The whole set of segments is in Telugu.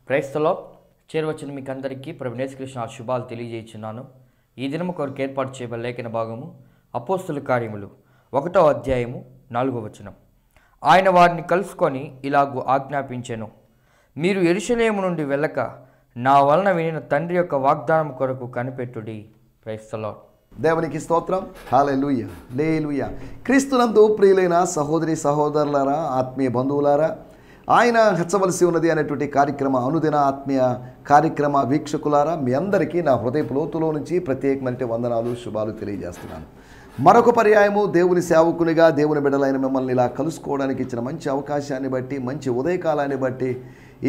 Praise the lord. చేరవచ్చిన మీకు అందరికీ ప్రభువు యేసుక్రీస్తు శుభాలు తెలియజేస్తున్నాను. ఈ దినము కొరకు ఏర్పాటు చేయబడిన లేఖన భాగము అపోస్తలుల కార్యములు 1వ అధ్యాయము 4వ వచనం. ఆయన వారిని కలుసుకొని ఇలాగూ ఆజ్ఞాపించెను, మీరు యెరూషలేము నుండి వెళ్ళక నా వలన వినిన తండ్రి యొక్క వాగ్దానం కొరకు కనిపెట్టుడి. Praise the lord. దేవునికి స్తోత్రం. హల్లెలూయా, హల్లెలూయా. క్రీస్తునందు ప్రియులైన సహోదరి సహోదరులారా, ఆత్మీయ బంధువులారా, ఆయన హెచ్చవలసి ఉన్నది అనేటువంటి అనుదిన ఆత్మీయ కార్యక్రమ వీక్షకులారా, మీ అందరికీ నా హృదయపు లోతులో నుంచి ప్రత్యేకమైన వందనాలు, శుభాలు తెలియజేస్తున్నాను. మరొక పర్యాయము దేవుని సేవకునిగా, దేవుని బిడ్డలైన మిమ్మల్ని ఇలా కలుసుకోవడానికి ఇచ్చిన మంచి అవకాశాన్ని బట్టి, మంచి ఉదయకాలాన్ని బట్టి,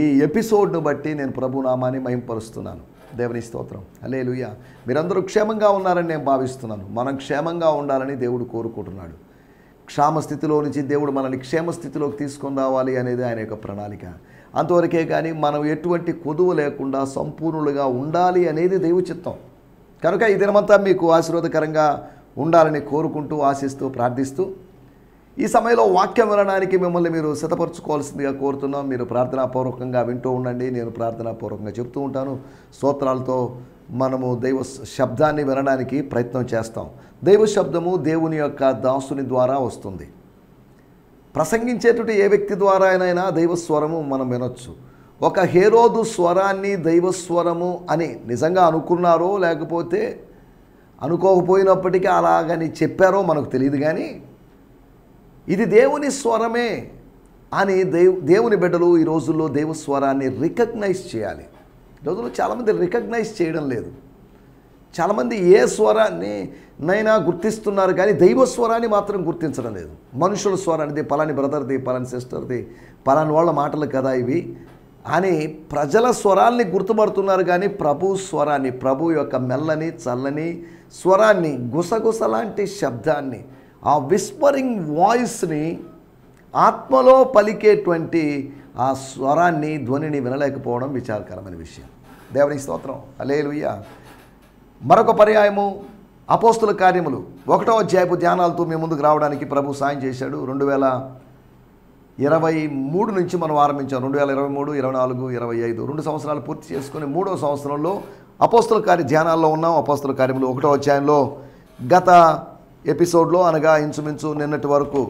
ఈ ఎపిసోడ్ను బట్టి నేను ప్రభునామాన్ని మహింపరుస్తున్నాను. దేవుని స్తోత్రం. హల్లెలూయా. మీరందరూ క్షేమంగా ఉన్నారని నేను భావిస్తున్నాను. మనం క్షేమంగా ఉండాలని దేవుడు కోరుకుంటున్నాడు. క్షేమస్థితిలో నుంచి దేవుడు మనల్ని క్షేమస్థితిలోకి తీసుకొని రావాలి అనేది ఆయన యొక్క ప్రణాళిక. అంతవరకే కానీ మనం ఎటువంటి కొదువు లేకుండా సంపూర్ణులుగా ఉండాలి అనేది దైవ చిత్తం. కనుక ఈ దినమంతా మీకు ఆశీర్వాదకరంగా ఉండాలని కోరుకుంటూ, ఆశిస్తూ, ప్రార్థిస్తూ ఈ సమయంలో వాక్యం వినడానికి మిమ్మల్ని మీరు సిద్ధపరచుకోవాల్సిందిగా కోరుతున్నాం. మీరు ప్రార్థనాపూర్వకంగా వింటూ ఉండండి. నేను ప్రార్థనాపూర్వకంగా చెప్తూ ఉంటాను. స్తోత్రాలతో మనము దైవ శబ్దాన్ని వినడానికి ప్రయత్నం చేస్తాం. దైవ శబ్దము దేవుని యొక్క దాసుని ద్వారా వస్తుంది. ప్రసంగించేటువంటి ఏ వ్యక్తి ద్వారా అయినా దైవ స్వరము మనం వినొచ్చు. ఒక హేరోదు స్వరాన్ని దైవస్వరము అని నిజంగా అనుకున్నారో లేకపోతే అనుకోకపోయినప్పటికీ అలాగని చెప్పారో మనకు తెలియదు, కానీ ఇది దేవుని స్వరమే అని దేవుని బిడ్డలు ఈ రోజుల్లో దైవ స్వరాన్ని రికగ్నైజ్ చేయాలి. ఈ రోజుల్లో చాలామంది రికగ్నైజ్ చేయడం లేదు. చాలామంది ఏ స్వరాన్ని నైనా గుర్తిస్తున్నారు, కానీ దైవ స్వరాన్ని మాత్రం గుర్తించడం లేదు. మనుషుల స్వరాన్ని, పలాని బ్రదర్ది, పలాని సిస్టర్ది, పలాని వాళ్ళ మాటలు కదా ఇవి అని ప్రజల స్వరాల్ని గుర్తుపడుతున్నారు, కానీ ప్రభు స్వరాన్ని, ప్రభు యొక్క మెల్లని చల్లని స్వరాన్ని, గుసగుసలాంటి శబ్దాన్ని, ఆ విస్పరింగ్ వాయిస్ని, ఆత్మలో పలికేటువంటి ఆ స్వరాన్ని, ధ్వనిని వినలేకపోవడం విచారకరమైన విషయం. దేవునికి స్తోత్రం. హల్లెలూయా. మరొక పర్యాయము అపోస్తలుల కార్యములు 1వ అధ్యాయపు ధ్యానాలతో మీ ముందుకు రావడానికి ప్రభు సాయం చేశాడు. 2023 నుంచి మనం ఆరంభించాం. 2023, 24, 25 2 సంవత్సరాలు పూర్తి చేసుకుని 3వ సంవత్సరంలో అపోస్తలుల కార్య ధ్యానాల్లో ఉన్నాం. అపోస్తలుల కార్యములు 1వ అధ్యాయంలో గత ఎపిసోడ్లో అనగా ఇంచుమించు నిన్నటి వరకు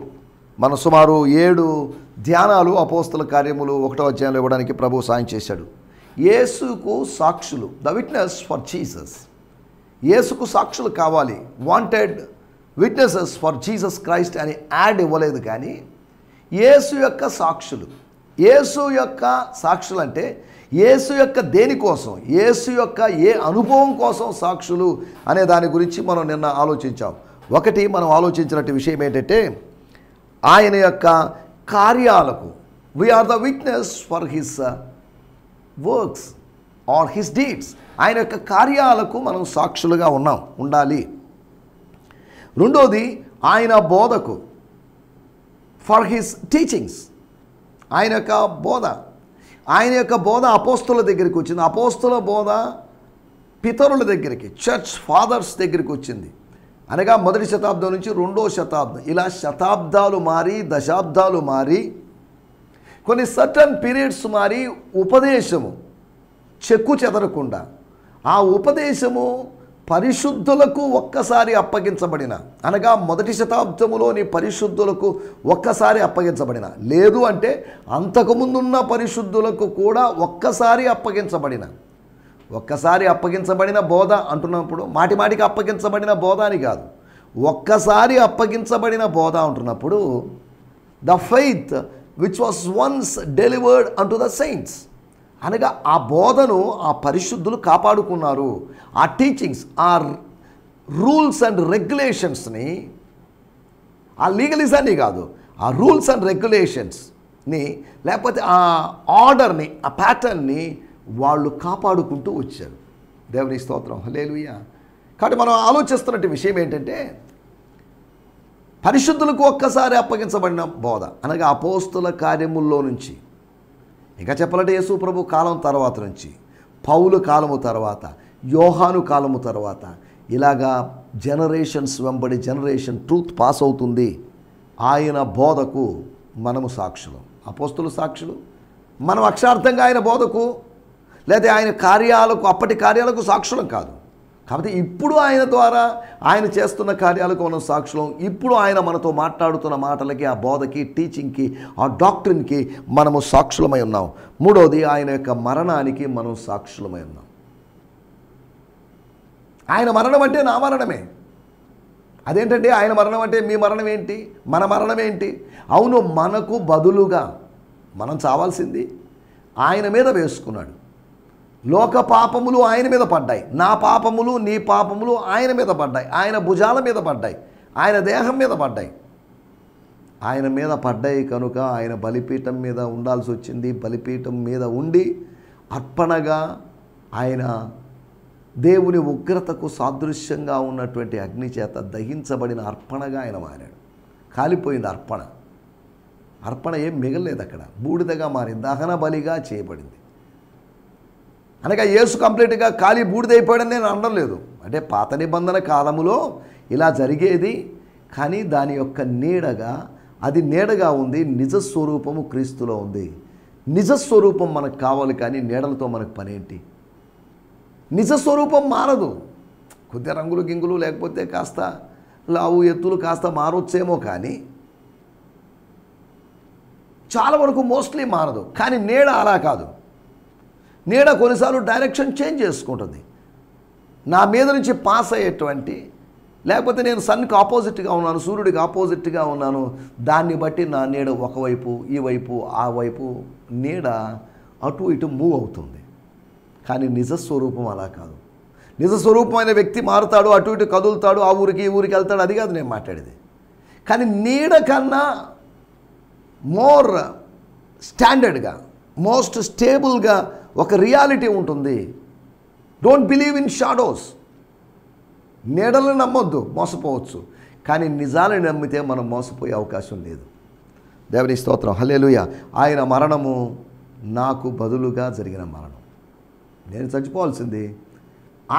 మనం సుమారు 7 ధ్యానాలు అపోస్తలుల కార్యములు 1వ అధ్యాయంలో ఇవ్వడానికి ప్రభు సాయం చేశాడు. యేసుకు సాక్షులు, ద విట్నెస్ ఫర్ జీసస్. యేసుకు సాక్షులు కావాలి, wanted witnesses for Jesus Christ అని యాడ్ ఇవ్వలేదు, కానీ యేసు యొక్క సాక్షులు. యేసు యొక్క సాక్షులు అంటే యేసు యొక్క దేనికోసం, యేసు యొక్క ఏ అనుభవం కోసం సాక్షులు అనే దాని గురించి మనం నిన్న ఆలోచించాం. ఒకటి మనం ఆలోచించినట్టు విషయం ఏంటంటే ఆయన యొక్క కార్యాలకు, we are the witness for his works or his deeds. ఆయన యొక్క కార్యాలకు మనం సాక్షులుగా ఉండాలి. రెండోది ఆయన బోధకు, ఫర్ హిస్ టీచింగ్స్. ఆయన యొక్క బోధ అపోస్తలుల దగ్గరికి వచ్చింది. అపోస్తల బోధ పితరుల దగ్గరికి, చర్చ్ ఫాదర్స్ దగ్గరికి వచ్చింది. అనగా 1వ శతాబ్దం నుంచి 2వ శతాబ్దం, ఇలా శతాబ్దాలు మారి, దశాబ్దాలు మారి, కొన్ని సర్టన్ పీరియడ్స్ మారి, ఉపదేశము చెక్కు చెదరకుండా, ఆ ఉపదేశము పరిశుద్ధులకు ఒక్కసారి అప్పగించబడిన, అనగా 1వ శతాబ్దములోని పరిశుద్ధులకు ఒక్కసారి అప్పగించబడిన, లేదు అంటే అంతకుముందున్న పరిశుద్ధులకు కూడా ఒక్కసారి అప్పగించబడిన బోధ అంటున్నప్పుడు మాటిమాటికి అప్పగించబడిన బోధ అని కాదు, ఒక్కసారి అప్పగించబడిన బోధ అంటున్నప్పుడు the faith which was once delivered unto the saints, అనగా ఆ బోధను ఆ పరిశుద్ధులు కాపాడుకున్నారు. ఆ టీచింగ్స్, ఆ రూల్స్ అండ్ రెగ్యులేషన్స్ని, ఆ లీగలిజాన్ని కాదు, ఆ రూల్స్ అండ్ రెగ్యులేషన్స్ని, లేకపోతే ఆ ఆర్డర్ని, ఆ ప్యాటర్న్ని వాళ్ళు కాపాడుకుంటూ వచ్చారు. దేవుని స్తోత్రం. హల్లెలూయా. కాబట్టి మనం ఆలోచిస్తున్నట్టు విషయం ఏంటంటే పరిశుద్ధులకు ఒక్కసారి అప్పగించబడిన బోధ, అనగా అపోస్తలుల కార్యముల్లో నుంచి, ఇంకా చెప్పాలంటే యేసు ప్రభు కాలం తర్వాత నుంచి, పౌలు కాలము తర్వాత, యోహాను కాలము తర్వాత, ఇలాగా జనరేషన్స్ వెంబడి జనరేషన్ ట్రూత్ పాస్ అవుతుంది. ఆయన బోధకు మనము సాక్షులు, అపోస్తలు సాక్షులు. మనం అక్షరార్థంగా ఆయన బోధకు లేదా ఆయన కార్యాలకు, అప్పటి కార్యాలకు సాక్షులం కాదు. కాబట్టి ఇప్పుడు ఆయన ద్వారా ఆయన చేస్తున్న కార్యాలకు మనం సాక్షులం. ఇప్పుడు ఆయన మనతో మాట్లాడుతున్న మాటలకి, ఆ బోధకి, టీచింగ్కి, ఆ డాక్ట్రిన్కి మనము సాక్షులమై ఉన్నాం. మూడవది, ఆయన యొక్క మరణానికి మనం సాక్షులమై ఉన్నాం. ఆయన మరణం అంటే నా మరణమే. అదేంటంటే ఆయన మరణం అంటే మీ మరణం ఏంటి, మన మరణం ఏంటి? అవును, మనకు బదులుగా మనం చావాల్సింది ఆయన మీద వేసుకున్నాడు. లోక పాపములు ఆయన మీద పడ్డాయి, నా పాపములు నీ పాపములు ఆయన మీద పడ్డాయి, ఆయన భుజాల మీద పడ్డాయి, ఆయన దేహం మీద పడ్డాయి. ఆయన మీద పడ్డాయి కనుక ఆయన బలిపీఠం మీద ఉండాల్సి వచ్చింది. బలిపీఠం మీద ఉండి అర్పణగా ఆయన దేవుని ఉగ్రతకు సాదృశ్యంగా ఉన్నటువంటి అగ్ని చేత దహించబడిన అర్పణగా ఆయన మారాడు. కాలిపోయింది అర్పణ. అర్పణ ఏం మిగలలేదు, అక్కడ బూడిదగా మారింది, దహన బలిగా చేయబడింది. అనగా యేసు కంప్లీట్గా కాలి బూడిదైపోయాడని నేను అనడం లేదు. అంటే పాత నిబంధన కాలములో ఇలా జరిగేది, కానీ దాని యొక్క నీడగా, అది నీడగా ఉంది. నిజస్వరూపము క్రీస్తులో ఉంది. నిజస్వరూపం మనకు కావాలి, కానీ నీడలతో మనకు పనేంటి? నిజస్వరూపం మారదు. కొద్దిగా రంగులు గింగులు లేకపోతే కాస్త లావు ఎత్తులు కాస్త మారొచ్చేమో, కానీ చాలా వరకు మోస్ట్లీ మారదు. కానీ నీడ అలా కాదు. నీడ కొన్నిసార్లు డైరెక్షన్ చేంజ్ చేసుకుంటుంది. నా మీద నుంచి పాస్ అయ్యేటువంటి, లేకపోతే నేను సన్కి ఆపోజిట్గా ఉన్నాను, సూర్యుడికి ఆపోజిట్గా ఉన్నాను, దాన్ని బట్టి నా నీడ ఒకవైపు, ఈ వైపు, ఆ వైపు నీడ అటు ఇటు మూవ్ అవుతుంది. కానీ నిజస్వరూపం అలా కాదు. నిజస్వరూపమైన వ్యక్తి మారుతాడు, అటు ఇటు కదులుతాడు, ఆ ఊరికి ఈ ఊరికి వెళ్తాడు. అది కాదు నేను మాట్లాడేది. కానీ నీడ కన్నా మోర్ స్టాండర్డ్గా, మోస్ట్ స్టేబుల్గా ఒక రియాలిటీ ఉంటుంది. Don't believe in shadows. నీడలను నమ్మొద్దు, మోసపోవచ్చు. కానీ నిజాలను నమ్మితే మనం మోసపోయే అవకాశం లేదు. దేవుని స్తోత్రం, హల్లెలూయా. ఆయన మరణము నాకు బదులుగా జరిగిన మరణం. నేను చచ్చిపోవాల్సింది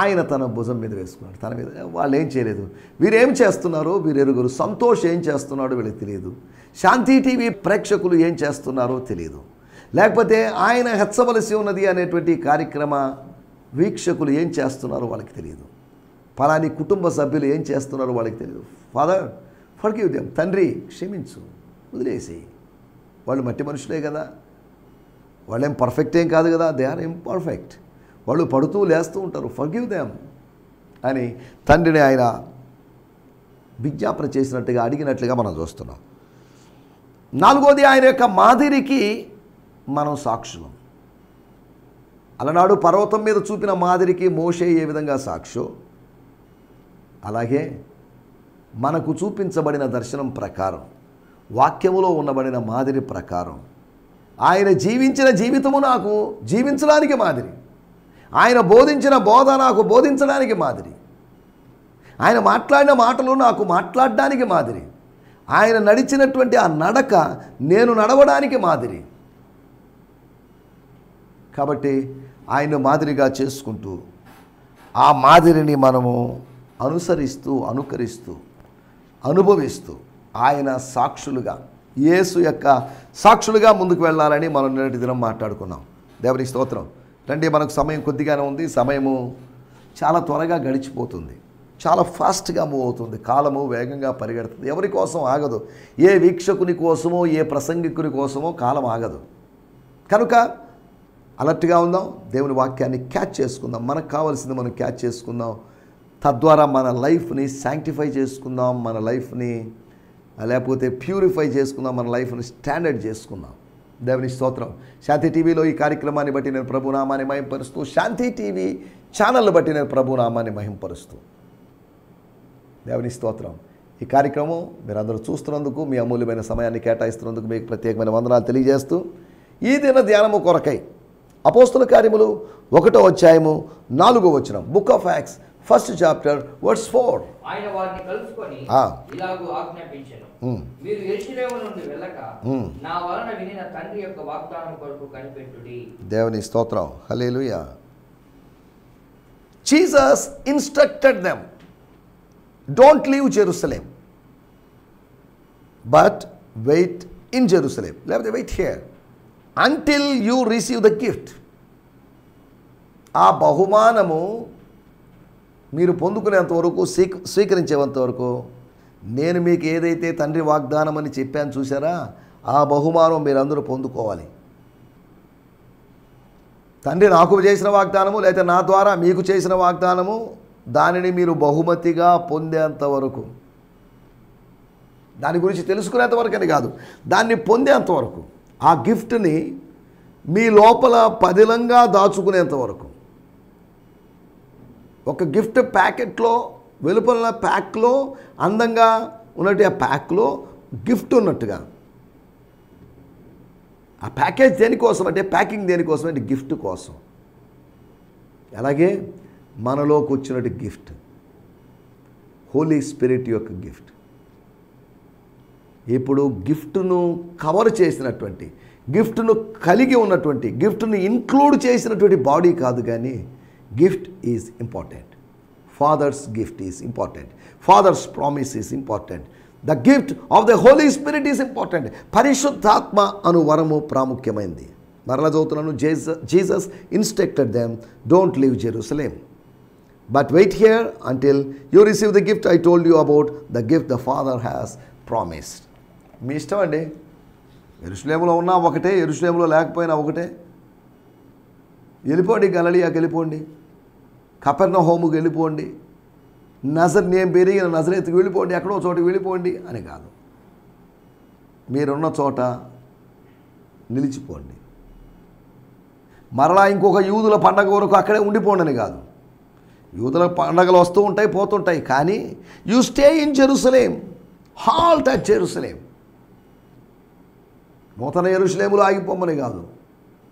ఆయన తన భుజం మీద వేసుకున్నాడు. తన మీద వాళ్ళు ఏం చేయలేదు. వీరేం చేస్తున్నారో వీరు ఎరుగురు. సంతోష్ ఏం చేస్తున్నాడో వీళ్ళకి తెలియదు. శాంతి టీవీ ప్రేక్షకులు ఏం చేస్తున్నారో తెలియదు. లేకపోతే ఆయన హెచ్చవలసి ఉన్నది అనేటువంటి కార్యక్రమ వీక్షకులు ఏం చేస్తున్నారో వాళ్ళకి తెలియదు. ఫలాని కుటుంబ సభ్యులు ఏం చేస్తున్నారో వాళ్ళకి తెలియదు. ఫాదర్ ఫర్గివ్ దెమ్, తండ్రి క్షమించు, వదిలేసి. వాళ్ళు మట్టి మనుషులే కదా, వాళ్ళేం పర్ఫెక్ట్ ఏం కాదు కదా, దే ఆర్ ఇంపర్ఫెక్ట్. వాళ్ళు పడుతూ లేస్తూ ఉంటారు. ఫర్గివ్ దెమ్ అని తండ్రిని ఆయన విజ్ఞాపన చేసినట్టుగా, అడిగినట్లుగా మనం చూస్తున్నాం. నాలుగోది, ఆయన యొక్క మాదిరికి మనం సాక్షులం. అలనాడు పర్వతం మీద చూపిన మాదిరికి మోషే ఏ విధంగా సాక్షో, అలాగే మనకు చూపించబడిన దర్శనం ప్రకారం, వాక్యములో ఉండబడిన మాదిరి ప్రకారం ఆయన జీవించిన జీవితము నాకు జీవించడానికి మాదిరి, ఆయన బోధించిన బోధ నాకు బోధించడానికి మాదిరి, ఆయన మాట్లాడిన మాటలు నాకు మాట్లాడడానికి మాదిరి, ఆయన నడిచినటువంటి ఆ నడక నేను నడవడానికి మాదిరి. కాబట్టి ఆయన మాదిరిగా చేసుకుంటూ ఆ మాదిరిని మనము అనుసరిస్తూ, అనుకరిస్తూ, అనుభవిస్తూ ఆయన సాక్షులుగా, యేసు యొక్క సాక్షులుగా ముందుకు వెళ్ళాలని మనం నిన్నటి దినం మాట్లాడుకున్నాం. దేవునికి స్తోత్రం. రండి, మనకు సమయం కొద్దిగానే ఉంది. సమయము చాలా త్వరగా గడిచిపోతుంది, చాలా ఫాస్ట్గా మూవ్ అవుతుంది. కాలము వేగంగా పరిగెడుతుంది. ఎవరి కోసం ఆగదు. ఏ వీక్షకుని కోసమో, ఏ ప్రసంగికుని కోసమో కాలం ఆగదు. కనుక అలర్ట్గా ఉందాం, దేవుని వాక్యాన్ని క్యాచ్ చేసుకుందాం. మనకు కావాల్సింది మనం క్యాచ్ చేసుకుందాం. తద్వారా మన లైఫ్ని శాంక్టిఫై చేసుకుందాం, మన లైఫ్ని లేకపోతే ప్యూరిఫై చేసుకుందాం, మన లైఫ్ని స్టాండర్డ్ చేసుకుందాం. దేవుని స్తోత్రం. శాంతి టీవీలో ఈ కార్యక్రమాన్ని బట్టి నేను ప్రభునామాన్ని మహింపరుస్తూ, శాంతి టీవీ ఛానల్ని బట్టి నేను ప్రభునామాన్ని మహింపరుస్తూ, దేవుని స్తోత్రం. ఈ కార్యక్రమం మీరందరూ చూస్తున్నందుకు, మీ అమూల్యమైన సమయాన్ని కేటాయిస్తున్నందుకు మీకు ప్రత్యేకమైన వందనాలు తెలియజేస్తూ, ఈ దిన ధ్యానము కొరకై అపోస్తుల కార్యములు 1వ అధ్యాయము 4వ వచనం, book of Acts 1st chapter verse 4. ఆయన వారిని కలుసుకొని ఇలాగూ ఆజ్ఞాపించెను, మీరు యెరూషలేము నుండి వెళ్ళక నా వలన వినిన తండ్రి యొక్క వాగ్దానం కొరకు కనిపెట్టుడి. దేవుని స్తోత్రం, హల్లెలూయా. Jesus instructed them, don't leave Jerusalem but wait in Jerusalem, లేకపోతే wait here until you receive the gift. ఆ బహుమానము మీరు పొందుకునేంత వరకు స్వీకరించేంత వరకు నేను మీకు ఏదైతే తండ్రి వాగ్దానం అని చెప్పాను చూసారా, ఆ బహుమానం మీరందరూ పొందుకోవాలి. తండ్రి నాకు చేసిన వాగ్దానము లేదా నా ద్వారా మీకు చేసిన వాగ్దానము, దానిని మీరు బహుమతిగా పొందేంత వరకు, దాని గురించి తెలుసుకునేంత వరకు అని కాదు, దాన్ని పొందేంత వరకు, ఆ గిఫ్ట్ని మీ లోపల పదిలంగా దాచుకునేంత వరకు. ఒక గిఫ్ట్ ప్యాకెట్లో వెలుపల ప్యాక్లో అందంగా ఉన్నట్టు ఆ ప్యాక్లో గిఫ్ట్ ఉన్నట్టుగా, ఆ ప్యాకేజ్ దేనికోసం అంటే, ప్యాకింగ్ దేనికోసం అంటే గిఫ్ట్ కోసం. అలాగే మనలోకి వచ్చినట్టు గిఫ్ట్, హోలీ స్పిరిట్ యొక్క గిఫ్ట్. ఇప్పుడు గిఫ్ట్ను కవర్ చేసినటువంటి, గిఫ్ట్ను కలిగి ఉన్నటువంటి, గిఫ్ట్ను ఇంక్లూడ్ చేసినటువంటి బాడీ కాదు, కానీ gift is important. Father's gift is important. Father's promise is important. The gift of the Holy Spirit is important. పరిశుద్ధాత్మ అను వరము ప్రాముఖ్యమైంది. మరలా చదువుతున్నాను. Jesus instructed them, don't leave Jerusalem but wait here until you receive the gift I told you about, the gift the Father has promised. మీ ఇష్టం అండి. యెరూషలేములో ఉన్నా ఒకటే, యెరూషలేములో లేకపోయినా ఒకటే. వెళ్ళిపోండి, గలిలయకి వెళ్ళిపోండి, కపెర్నహూముకి వెళ్ళిపోండి, నేను పెరిగిన నజరేతుకి వెళ్ళిపోండి, ఎక్కడో చోటకి వెళ్ళిపోండి అని కాదు. మీరున్న చోట నిలిచిపోండి. మరలా ఇంకొక యూదుల పండగ వరకు అక్కడే ఉండిపోండి అని కాదు. యూదుల పండగలు వస్తూ ఉంటాయి, పోతుంటాయి, కానీ you stay in Jerusalem, halt at Jerusalem. నూతన యెరూషలేములో ఆగిపోమని కాదు,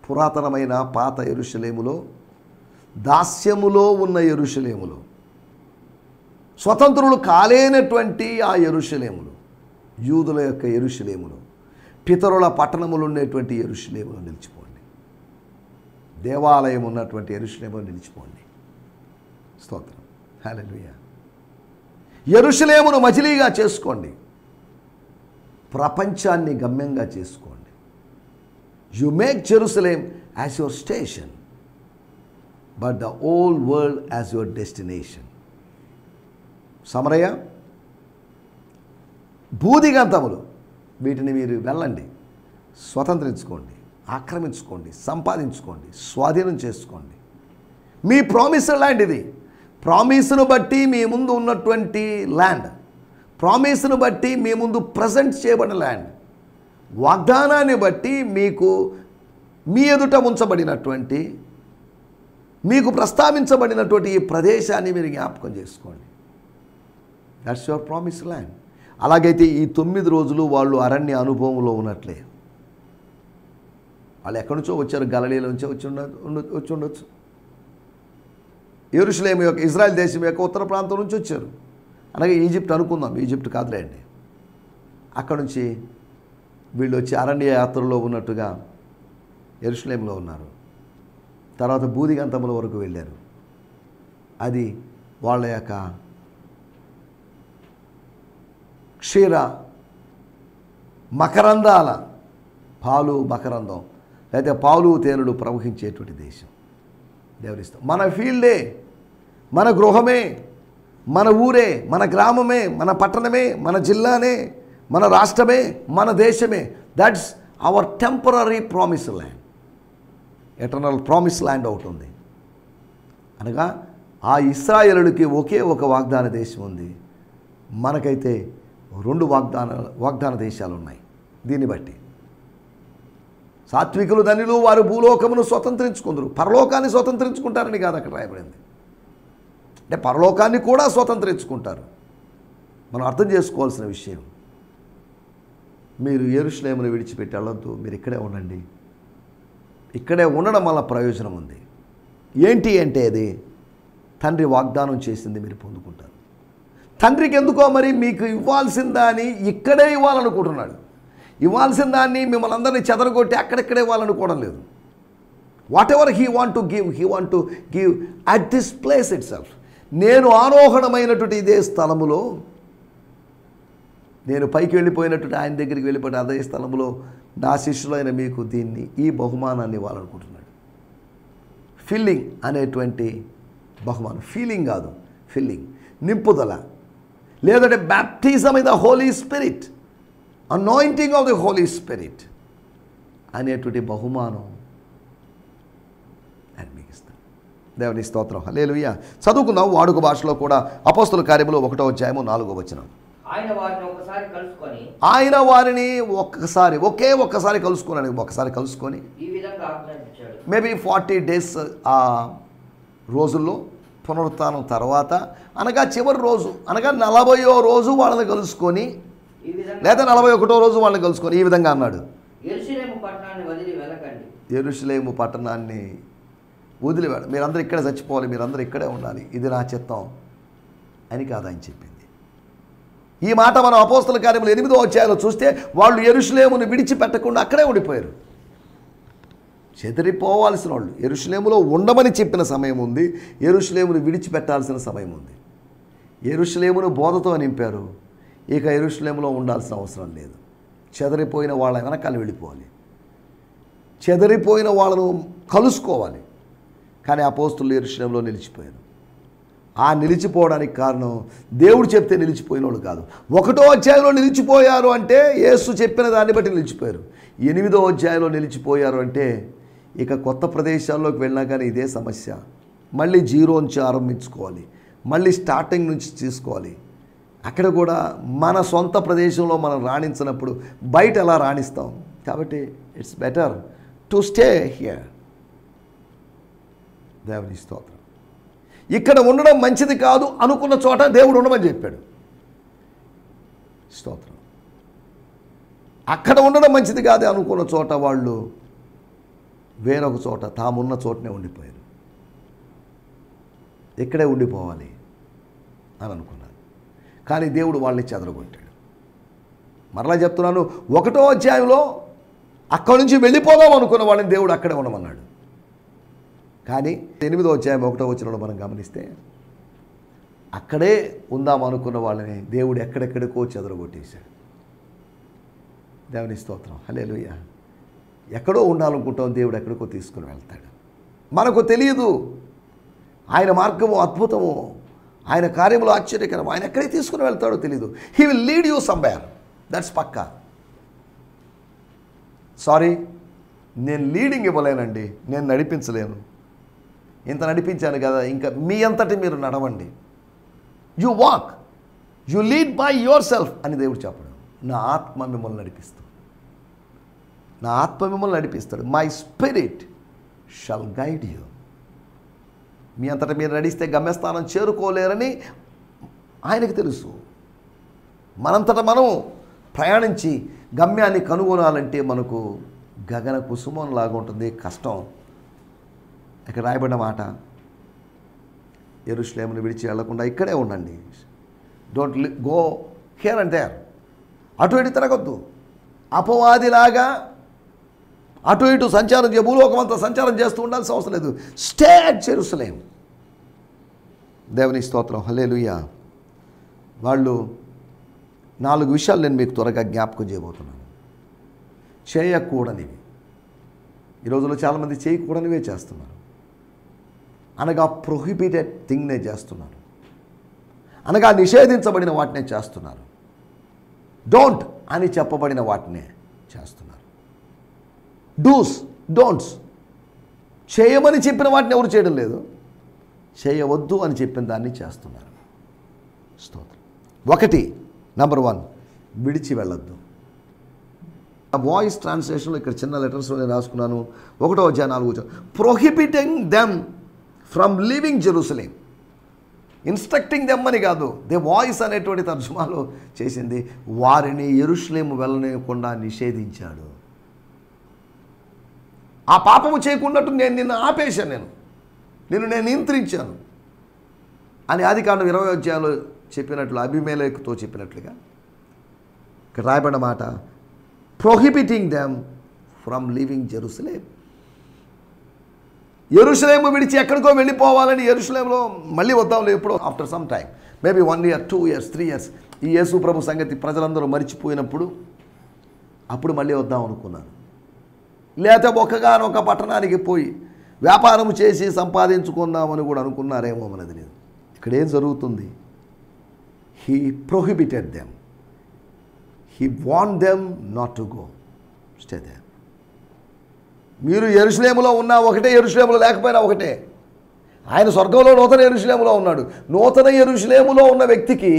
పురాతనమైన పాత యెరూషలేములో, దాస్యములో ఉన్న యెరూషలేములో, స్వతంత్రులు కాలేనటువంటి ఆ యెరూషలేములు, యూదుల యొక్క యెరూషలేములు, పితరుల పట్టణములు ఉండేటువంటి యెరూషలేములో నిలిచిపోండి. దేవాలయం ఉన్నటువంటి యెరూషలేములో నిలిచిపోండి. స్తోత్రం, హల్లెలూయా. యెరూషలేమును మజిలీగా చేసుకోండి. ప్రపంచాన్ని గమ్యంగా చేసుకోండి. You make Jerusalem as your station, but the whole world as your destination. సమరయ, భూదిగంతములు, వీటిని మీరు వెళ్ళండి, స్వతంత్రించుకోండి, ఆక్రమించుకోండి, సంపాదించుకోండి, స్వాధీనం చేసుకోండి. మీ ప్రామిస్ ల్యాండ్ ఇది. ప్రామిస్ను బట్టి మీ ముందు ఉన్నటువంటి ల్యాండ్, ప్రామిస్ను బట్టి మీ ముందు ప్రజెంట్ చేయబడిన ల్యాండ్, వాగ్దానాన్ని బట్టి మీకు మీ ఎదుట ఉంచబడినటువంటి, మీకు ప్రస్తావించబడినటువంటి ఈ ప్రదేశాన్ని మీరు జ్ఞాపకం చేసుకోండి. That's your promise land. అలాగైతే ఈ 9 రోజులు వాళ్ళు అరణ్య అనుభవంలో ఉన్నట్లే. వాళ్ళు ఎక్కడి నుంచో వచ్చారు, గలిలయ నుంచో వచ్చి ఉండొచ్చు. యెరూషలేము యొక్క, ఇజ్రాయెల్ దేశం యొక్క ఉత్తర ప్రాంతం నుంచి వచ్చారు. అలాగే ఈజిప్ట్ అనుకుందాం, ఈజిప్ట్ కాదులేండి. అక్కడ నుంచి వీళ్ళు వచ్చి అరణ్య యాత్రలో ఉన్నట్టుగా యెరూషలేములో ఉన్నారు. తర్వాత భూదిగంతముల వరకు వెళ్ళారు. అది వాళ్ళ యొక్క క్షీర మకరందాల, పాలు మకరందం లేకపోతే పాలు తేనెలు ప్రవహించేటువంటి దేశం. దేవునిస్తాం. మన ఫీల్డే, మన గృహమే, మన ఊరే, మన గ్రామమే, మన పట్టణమే, మన జిల్లానే, మన రాష్ట్రమే, మన దేశమే. That's our temporary promise land. Eternal promise land ఒకటి ఉంది. అనగా ఆ ఇశ్రాయేలుడికి ఒకే ఒక వాగ్దాన దేశం ఉంది. మనకైతే 2 వాగ్దాన దేశాలు ఉన్నాయి. దీన్ని బట్టి సాత్వికులు ధనులు, వారు భూలోకమును స్వతంత్రించుకుందరు, పరలోకాన్ని స్వతంత్రించుకుంటారని కాదు అక్కడ రాయబడింది. అంటే పరలోకాన్ని కూడా స్వతంత్రించుకుంటారు. మనం అర్థం చేసుకోవాల్సిన విషయం, మీరు యెరూషలేమును విడిచిపెట్టి వెళ్ళొద్దు, మీరు ఇక్కడే ఉండండి. ఇక్కడే ఉండడం వల్ల ప్రయోజనం ఉంది. ఏంటి అంటే అది తండ్రి వాగ్దానం చేసింది మీరు పొందుకుంటారు. తండ్రికి ఎందుకో మరి మీకు ఇవ్వాల్సిన దాన్ని ఇక్కడే ఇవ్వాలనుకుంటున్నాడు. ఇవ్వాల్సిన దాన్ని మిమ్మల్ని అందరినీ చెదరగొట్టి అక్కడెక్కడే ఇవ్వాలనుకోవడం లేదు. What ever he want to give at this place it self. నేను ఆరోహణమైనటువంటి ఇదే స్థలములో, నేను పైకి వెళ్ళిపోయినటువంటి ఆయన దగ్గరికి వెళ్ళిపోయిన అదే స్థలంలో నా శిష్యులైన మీకు దీన్ని, ఈ బహుమానాన్ని ఇవ్వాలనుకుంటున్నాడు. ఫిల్లింగ్ అనేటువంటి బహుమానం. ఫీలింగ్ కాదు, ఫిల్లింగ్, నింపుదల, లేదంటే baptism in the Holy Spirit, anointing of the Holy Spirit అనేటువంటి బహుమానం అని మీకు ఇస్తాను. దేవుని స్తోత్రం. హల్లెలూయా. చదువుకుందాం వాడుక భాషలో కూడా అపోస్తల కార్యములు 1వ అధ్యాయము 4వ వచనం. ఆయన వారిని ఒక్కసారి కలుసుకొని ఒకే ఒక్కసారి కలుసుకొని ఈ విధంగా ఆజ్ఞాపించాడు. మేబీ 40 days ఆ రోజుల్లో పునరుత్థానం తర్వాత, అనగా చివరి రోజు, అనగా 40వ రోజు వాళ్ళని కలుసుకొని, లేదా 41వ రోజు వాళ్ళని కలుసుకొని ఈ విధంగా అన్నాడు, యెరూషలేము పట్టణాన్ని వదిలి వెళ్ళకండి. యెరూషలేము పట్టణాన్ని వదిలివాడు. మీరందరూ ఇక్కడే చచ్చిపోవాలి, మీరందరూ ఇక్కడే ఉండాలి, ఇది నా చిత్తం అని కాదు ఆయన చెప్పింది. ఈ మాట మనం అపోస్తల కార్యములు 8వ అధ్యాయంలో చూస్తే వాళ్ళు యెరూషలేమును విడిచిపెట్టకుండా అక్కడే ఉండిపోయారు. చెదిరిపోవాల్సిన వాళ్ళు యెరూషలేములో ఉండమని చెప్పిన సమయం ఉంది, యెరూషలేమును విడిచిపెట్టాల్సిన సమయం ఉంది. యెరూషలేమును బోధతో నింపారు, ఇక యెరూషలేములో ఉండాల్సిన అవసరం లేదు. చెదిరిపోయిన వాళ్ళ వెనకాల వెళ్ళిపోవాలి, చెదిరిపోయిన వాళ్ళను కలుసుకోవాలి. కానీ అపోస్తలులు యెరూషలేములో నిలిచిపోయారు. ఆ నిలిచిపోవడానికి కారణం దేవుడు చెప్తే నిలిచిపోయిన వాళ్ళు కాదు. 1వ అధ్యాయంలో నిలిచిపోయారు అంటే యేసు చెప్పిన దాన్ని బట్టి నిలిచిపోయారు. 8వ అధ్యాయంలో నిలిచిపోయారు అంటే ఇక కొత్త ప్రదేశాల్లోకి వెళ్ళినా కానీ ఇదే సమస్య. మళ్ళీ జీరో నుంచి ఆరంభించుకోవాలి, మళ్ళీ స్టార్టింగ్ నుంచి తీసుకోవాలి. అక్కడ కూడా మన సొంత ప్రదేశంలో మనం రాణించినప్పుడు బయట ఎలా రాణిస్తాం? కాబట్టి it's better to stay here. దేవుని స్తోత్రం. ఇక్కడ ఉండడం మంచిది కాదు అనుకున్న చోట దేవుడు ఉండమని చెప్పాడు. స్తోత్రం. అక్కడ ఉండడం మంచిది కాదు అనుకున్న చోట వాళ్ళు వేరొక చోట తామున్న చోటనే ఉండిపోయారు. ఇక్కడే ఉండిపోవాలి అని అనుకున్నారు. కానీ దేవుడు వాళ్ళని చెదరగొట్టాడు. మరలా చెప్తున్నాను, 1వ అధ్యాయంలో అక్కడి నుంచి వెళ్ళిపోదాం అనుకున్న వాళ్ళని దేవుడు అక్కడే ఉండమన్నాడు. కానీ 8వ అధ్యాయం 1వ వచనంలో మనం గమనిస్తే అక్కడే ఉందాం అనుకున్న వాళ్ళని దేవుడు ఎక్కడెక్కడికో చెదరగొట్టేశాడు. దేవుని స్తోత్రం. హల్లెలూయా. ఎక్కడో ఉండాలనుకుంటాం, దేవుడు ఎక్కడికో తీసుకుని వెళ్తాడు. మనకు తెలియదు ఆయన మార్గము అద్భుతము, ఆయన కార్యములు ఆశ్చర్యకరం. ఆయన ఎక్కడికి తీసుకుని వెళ్తాడో తెలియదు. He will lead you somewhere, that's పక్కా. సారీ, నేను లీడింగ్ ఇవ్వలేనండి, నేను నడిపించలేను. ఇంత నడిపించాను కదా, ఇంకా మీ అంతటి మీరు నడవండి. You walk, you lead by your self అని దేవుడు చెప్పడం. నా ఆత్మ మిమ్మల్ని నడిపిస్తాడు, నా ఆత్మ మిమ్మల్ని నడిపిస్తాడు. My Spirit shall guide you. మీ అంతటా మీరు నడిస్తే గమ్యస్థానం చేరుకోలేరని ఆయనకు తెలుసు. మనంతటా మనం ప్రయాణించి గమ్యాన్ని కనుగొనాలంటే మనకు గగన కుసుమం లాగా ఉంటుంది, కష్టం. ఇక్కడ రాయబడిన మాట, యెరూషలేమును విడిచి వెళ్లకుండా ఇక్కడే ఉండండి. Don't go here and there. అటు ఇటు తిరగొద్దు. అపవాదిలాగా అటు ఇటు సంచారం భూలోకమంతా సంచారం చేస్తూ ఉండాల్సిన అవసరం లేదు. Stay at Jerusalem. దేవుని స్తోత్రం. హల్లెలూయా. వాళ్ళు 4 విషయాలు నేను మీకు త్వరగా జ్ఞాపకం చేయబోతున్నాను. చేయకూడనివి. ఈ రోజుల్లో చాలామంది చేయకూడనివే చేస్తున్నారు. అనగా ప్రొహిబిటెడ్ థింగ్నే చేస్తున్నారు, అనగా నిషేధించబడిన వాటినే చేస్తున్నారు. డోంట్ అని చెప్పబడిన వాటినే చేస్తున్నారు. Dos, don'ts. చేయమని చెప్పిన వాటిని ఎవరు చేయడం లేదు, చేయవద్దు అని చెప్పిన దాన్ని చేస్తున్నారు. స్తోత్రం. 1, నంబర్ 1, విడిచి వెళ్ళొద్దు. వాయిస్ ట్రాన్స్లేషన్లో ఇక్కడ చిన్న లెటర్స్లో నేను రాసుకున్నాను. 1వ అధ్యాయం 4వ వచనం. Prohibiting them from living Jerusalem. Instructing them అని కాదు, దే వాయిస్ అనేటువంటి తర్జుమాలో చేసింది. వారిని యెరూషలేము వెళ్ళనివ్వకుండా నిషేధించాడు. ఆ పాపము చేయకున్నట్టు నేను నిన్ను ఆపేశాను, నేను నియంత్రించాను అని ఆదికాండం 20వ అధ్యాయంలో చెప్పినట్లు, అబీమెలెకుతో చెప్పినట్లుగా ఇక్కడ రాయబడిన మాట, prohibiting them from living Jerusalem. యెరూషలేము విడిచి ఎక్కడికో వెళ్ళిపోవాలని, యెరూషలేములో మళ్ళీ వద్దాంలే ఎప్పుడో, after some time, maybe 1 year 2 years 3 years, ఈ యేసు ప్రభు సంగతి ప్రజలందరూ మరిచిపోయినప్పుడు అప్పుడు మళ్ళీ వద్దాం అనుకున్నారు. లేకపోతే ఒకగానొక పట్టణానికి పోయి వ్యాపారం చేసి సంపాదించుకుందామని కూడా అనుకున్నారేమో మనది లేదు. ఇక్కడ ఏం జరుగుతుంది? He prohibited them, he want them not to go, stay there. మీరు యెరూషలేములో ఉన్నా ఒకటే, యెరూషలేములో లేకపోయినా ఒకటే. ఆయన స్వర్గంలో నూతన యెరూషలేములో ఉన్నాడు. నూతన యెరూషలేములో ఉన్న వ్యక్తికి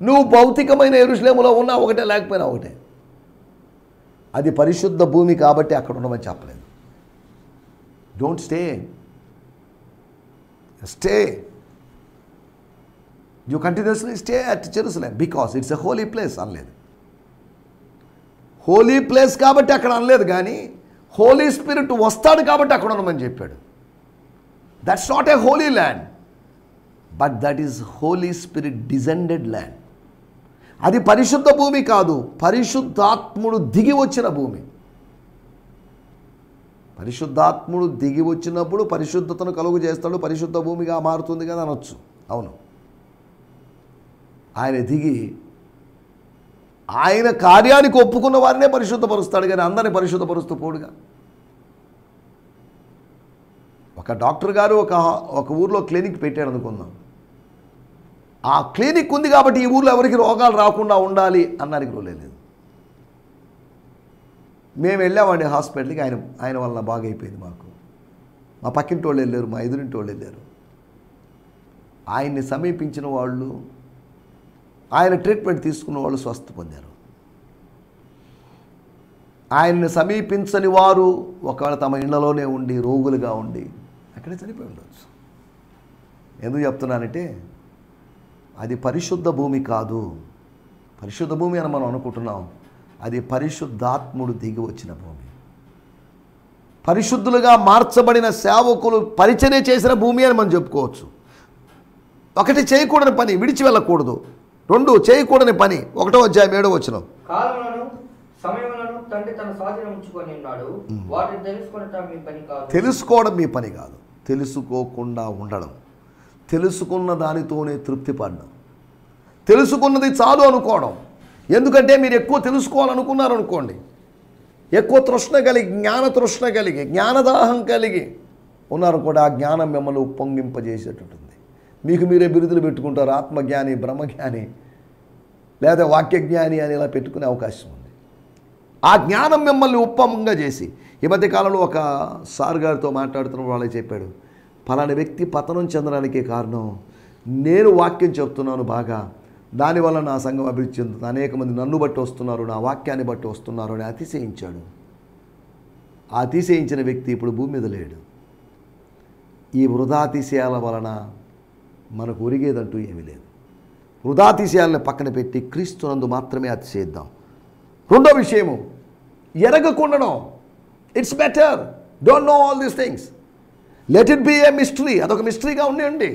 నువ్వు భౌతికమైన యెరూషలేములో ఉన్నా ఒకటే, లేకపోయినా ఒకటే. అది పరిశుద్ధ భూమి కాబట్టి అక్కడ ఉండమని చెప్పలేదు. Don't stay, stay, you continuously stay at Jerusalem because it's a holy place అనలేదు. హోలీ ప్లేస్ కాబట్టి అక్కడ అనలేదు, కానీ హోలీ స్పిరిట్ వస్తాడు కాబట్టి అక్కడ ఉండమని చెప్పాడు. That's not a holy land, but that is Holy Spirit descended land. అది పరిశుద్ధ భూమి కాదు, పరిశుద్ధాత్ముడు దిగి వచ్చిన భూమి. పరిశుద్ధాత్ముడు దిగి వచ్చినప్పుడు పరిశుద్ధతను కలుగు చేస్తాడు, పరిశుద్ధ భూమిగా మారుతుంది కదా అనొచ్చు. అవును, ఆయన దిగి ఆయన కార్యానికి ఒప్పుకున్న వారినే పరిశుద్ధపరుస్తాడు, కానీ అందరిని పరిశుద్ధపరుస్తూ పోడుగా. ఒక డాక్టర్ గారు ఒక ఊర్లో క్లినిక్ పెట్టాడు అనుకుందాం. ఆ క్లినిక్ ఉంది కాబట్టి ఈ ఊర్లో ఎవరికి రోగాలు రాకుండా ఉండాలి అన్నానికి రూల్ లేదు. మేము వెళ్ళామండి హాస్పిటల్కి, ఆయన వల్ల బాగా అయిపోయింది మాకు. మా పక్కింటి వాళ్ళు వెళ్ళారు, మా ఎదురింటి వాళ్ళు వెళ్ళారు. ఆయన్ని సమీపించిన వాళ్ళు, ఆయన ట్రీట్మెంట్ తీసుకున్న వాళ్ళు స్వస్థ పొందారు. ఆయన్ని సమీపించని వారు ఒకవేళ తమ ఇళ్లలోనే ఉండి రోగులుగా ఉండి అక్కడే చనిపోయి ఉండవచ్చు. ఎందుకు చెప్తున్నానంటే అది పరిశుద్ధ భూమి కాదు. పరిశుద్ధ భూమి అని మనం అనుకుంటున్నాం, అది పరిశుద్ధాత్ముడు దిగి వచ్చిన భూమి. పరిశుద్ధులుగా మార్చబడిన సేవకులు పరిచర్య చేసిన భూమి అని మనం చెప్పుకోవచ్చు. ఒకటి, చేయకూడని పని విడిచి వెళ్ళకూడదు. 2, చేయకూడని పని. 1వ అధ్యాయం 7వ వచనం. కాలములను సమయములను తండ్రి తన స్వాధీనం ఉంచుకొని ఉన్నాడు, వాటిని తెలుసుకోవడం మీ పని కాదు. తెలుసుకోవడం మీ పని కాదు, తెలుసుకోకుండా ఉండడం, తెలుసుకున్న దానితోనే తృప్తి పడడం, తెలుసుకున్నది చాలు అనుకోవడం. ఎందుకంటే మీరు ఎక్కువ తెలుసుకోవాలనుకున్నారనుకోండి, ఎక్కువ తృష్ణ కలిగి, జ్ఞాన తృష్ణ కలిగి, జ్ఞానదాహం కలిగి ఉన్నారు కూడా, ఆ జ్ఞానం మిమ్మల్ని ఉప్పొంగింపజేసేటట్టుంది. మీకు మీరే బిరుదులు పెట్టుకుంటారు, ఆత్మజ్ఞాని, బ్రహ్మజ్ఞాని, లేదా వాక్యజ్ఞాని అని ఇలా పెట్టుకునే అవకాశం ఉంది. ఆ జ్ఞానం మిమ్మల్ని ఉప్పొంగ చేసి, ఈ మధ్యకాలంలో ఒక సార్ గారితో మాట్లాడుతున్న వాళ్ళకి చెప్పాడు, ఫలానా వ్యక్తి పతనం చెందడానికి కారణం నేను వాక్యం చెప్తున్నాను బాగా, దానివల్ల నా సంఘం అభివృద్ధి చెందుతుంది, అనేక మంది నన్ను బట్టి వస్తున్నారు, నా వాక్యాన్ని బట్టి వస్తున్నారు అని అతిశయించాడు. ఆ అతిశయించిన వ్యక్తి ఇప్పుడు భూమి మీద లేడు. ఈ వృధాతిశయాల వలన మనకు ఒరిగేదంటూ ఏమీ లేదు. వృధాతిశయాలను పక్కన పెట్టి క్రీస్తునందు మాత్రమే అతిశయిద్దాం. 2వ విషయము, ఎరగకుండడం. It's better, don't know all these things, let it be a mystery. అదొక మిస్టరీగా ఉండండి.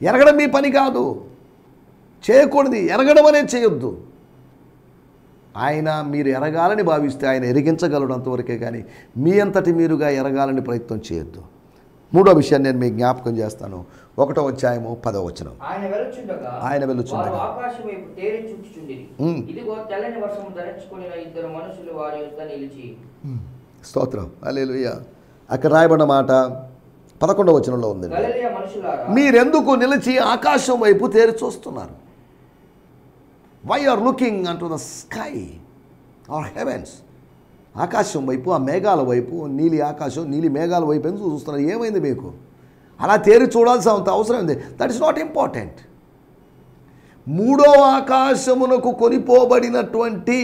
ఎరగడం మీ పని కాదు, చేయకూడదు. ఎరగడం అనేది చేయొద్దు. ఆయన మీరు ఎరగాలని భావిస్తే ఆయన ఎరిగించగలడు అంతవరకే, కానీ మీ అంతటి మీరుగా ఎరగాలని ప్రయత్నం చేయొద్దు. 3వ విషయాన్ని నేను మీకు జ్ఞాపకం చేస్తాను. 1వ అధ్యాయము 10వ వచనం. ఆయన వెళ్ళుచుండగా ఆకాశం వైపు తేరి చూచుచుండిరి. ఇదిగో తెల్లని వస్త్రము ధరించుకొనిన 2 మనుషులు వారి యొద్ద నిలిచి. స్తోత్రం, హల్లెలూయా. అక్కడ రాయబడిన మాట 11వ వచనంలో ఉంది, మీరెందుకు నిలిచి ఆకాశం వైపు తేరి చూస్తున్నారు? Why are looking unto the sky are heavens. ఆకాశం వైపు, ఆ మేఘాల వైపు, నీలి ఆకాశం, నీలి మేఘాల వైపు ఎందుకు చూస్తున్నారు? ఏమైంది మీకు? అలా తేరి చూడాల్సిన అవసరం ఉంది. That is not important. 3వ ఆకాశమునకు కొనిపోబడినటువంటి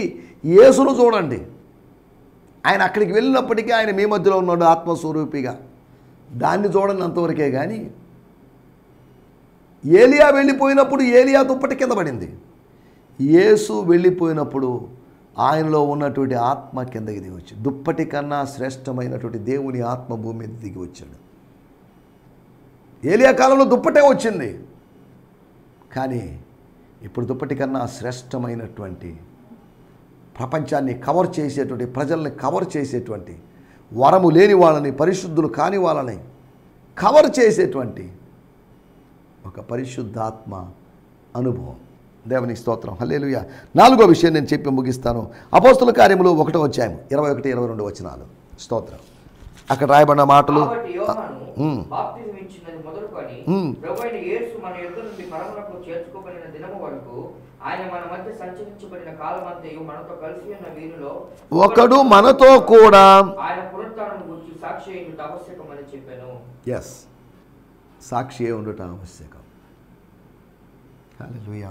యేసును చూడండి. ఆయన అక్కడికి వెళ్ళినప్పటికీ ఆయన మీ మధ్యలో ఉన్నాడు ఆత్మస్వరూపిగా. దాన్ని చూడండి అంతవరకే. కానీ ఏలియా వెళ్ళిపోయినప్పుడు ఏలియా దుప్పటి కింద పడింది. యేసు వెళ్ళిపోయినప్పుడు ఆయనలో ఉన్నటువంటి ఆత్మ కిందకి దిగి వచ్చి, దుప్పటి కన్నా శ్రేష్టమైనటువంటి దేవుని ఆత్మ భూమి మీద దిగి వచ్చాడు. ఏలియా కాలంలో దుప్పటే వచ్చింది, కానీ ఇప్పుడు దుప్పటి కన్నా శ్రేష్టమైనటువంటి, ప్రపంచాన్ని కవర్ చేసేటువంటి, ప్రజల్ని కవర్ చేసేటువంటి, వరము లేని వాళ్ళని, పరిశుద్ధులు కాని వాళ్ళని కవర్ చేసేటువంటి ఒక పరిశుద్ధాత్మ అనుభవం. దేవునికి స్తోత్రం, హల్లెలూయా. 4వ విషయం నేను చెప్పి ముగిస్తాను. అపోస్తల కార్యములు 1వ అధ్యాయం 21-22 వచనాలు. స్తోత్రం. అక్కడ రాయబడిన మాటలు. కాబట్టి యోహాను బాప్తిజం ఇచ్చినది మొదలుకొని ప్రభువైన యేసు మన యొద్ద నుండి పరమునకు చేర్చుకోబడిన దినము వరకు ఆయన మన మధ్య సంచరించబడిన కాలమంతయు మనతో కలిసి ఉన్న వీరిలో ఒకడు మనతో కూడా ఆయన పునరుత్థానం గురించి సాక్షి అయ్యుట ఆవశ్యకమని చెప్పాను. ఎస్, సాక్షి ఉండుట ఆవశ్యకం. హల్లెలూయా.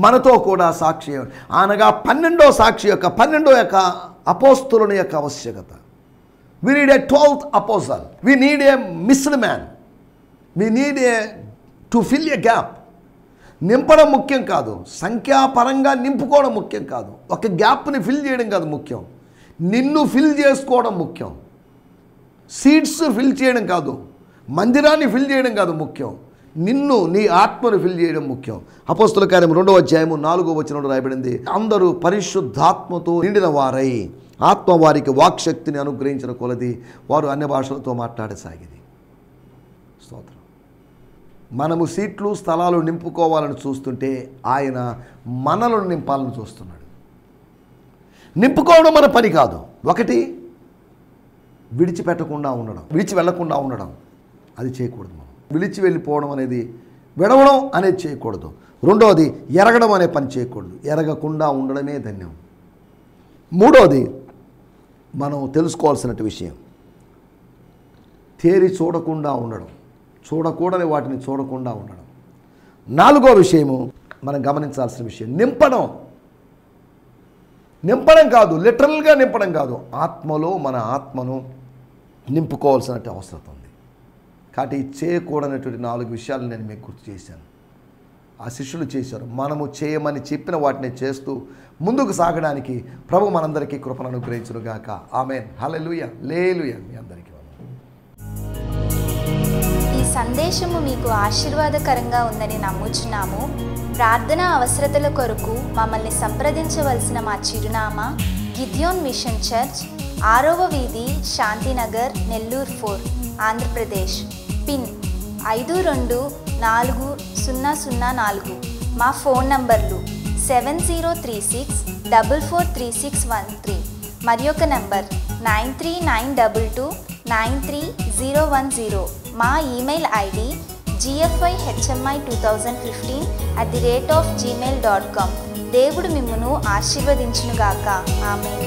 మనతో కూడా సాక్షి అనగా 12వ సాక్షి యొక్క 12వ యొక్క అపోస్తులుని యొక్క ఆవశ్యకత. We need a 12th apostle. We need a missed man. We need to fill a gap. నింపడం ముఖ్యం కాదు, సంఖ్యాపరంగా నింపుకోవడం ముఖ్యం కాదు, ఒక గ్యాప్ని ఫిల్ చేయడం కాదు ముఖ్యం, నిన్ను ఫిల్ చేసుకోవడం ముఖ్యం. సీట్స్ ఫిల్ చేయడం కాదు, మందిరాన్ని ఫిల్ చేయడం కాదు ముఖ్యం, నిన్ను నీ ఆత్మను ఫిల్ చేయడం ముఖ్యం. అపోస్తుల కార్యం 2వ అధ్యాయము 4వ వచనంలో రాయబడింది, అందరూ పరిశుద్ధాత్మతో నిండిన వారై ఆత్మ వారికి వాక్శక్తిని అనుగ్రహించిన కొలది వారు అన్య భాషలతో మాట్లాడసాగింది. స్తోత్రం. మనము సీట్లు స్థలాలు నింపుకోవాలని చూస్తుంటే ఆయన మనలను నింపాలని చూస్తున్నాడు. నింపుకోవడం మన పని కాదు. ఒకటి, విడిచిపెట్టకుండా ఉండడం, విడిచి వెళ్లకుండా ఉండడం, అది చేయకూడదు. మనం విడిచి వెళ్ళిపోవడం అనేది, విడవడం అనేది చేయకూడదు. రెండవది, ఎరగడం అనే పని చేయకూడదు, ఎరగకుండా ఉండడమే ధన్యం. మూడవది, మనం తెలుసుకోవాల్సిన విషయం, తేరి చూడకుండా ఉండడం, చూడకూడని వాటిని చూడకుండా ఉండడం. నాలుగో విషయము మనం గమనించాల్సిన విషయం, నింపడం. నింపడం కాదు, లిటరల్గా నింపడం కాదు, ఆత్మలో మన ఆత్మను నింపుకోవాల్సిన అవసరం ఉంది. కాబట్టి చేయకూడనటువంటి 4 విషయాలు నేను మీకు గుర్తు చేశాను. ఆ శిష్యులు చేశారు. మనము చేయమని చెప్పిన వాటిని చేస్తూ ముందుకు సాగడానికి ప్రభు మనందరికీ కృపను అనుగ్రహించును గాక. ఆమేన్. హల్లెలూయా. లేలుయా. మీ అందరికీ ఈ సందేశము మీకు ఆశీర్వాదకరంగా ఉందని నమ్ముచున్నాము. ప్రార్థన అవసరతల కొరకు మమ్మల్ని సంప్రదించవలసిన మా చిరునామా గిద్యోన్ మిషన్ చర్చ్, 6వ వీధి, శాంతినగర్, నెల్లూరు 4, ఆంధ్రప్రదేశ్. పిన్ 524004. మా ఫోన్ నంబర్లు 7036443613 మరి ఒక నంబర్ 9392293010. మా ఈమెయిల్ ఐడి gfihmi2015@gmail.com. దేవుడు మిమ్మును ఆశీర్వదించునుగాక. ఆమేన్.